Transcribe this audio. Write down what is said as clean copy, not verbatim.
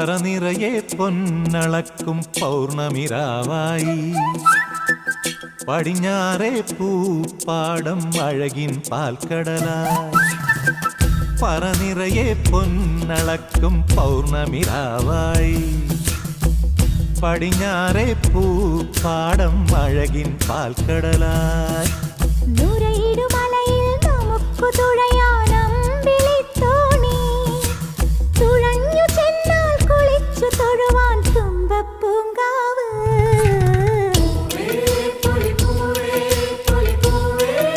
പറനിറയെ പൊന്നളക്കും പൗർണമിരാവായി പടിഞ്ഞാറേ പൂപ്പാടം അഴകിൻ പാൽക്കടലായി പറനിറയെ പൊന്നളക്കും പൗർണമിരാവായി പടിഞ്ഞാറേ പൂപ്പാടം അഴകിൻ പാൽക്കടലായി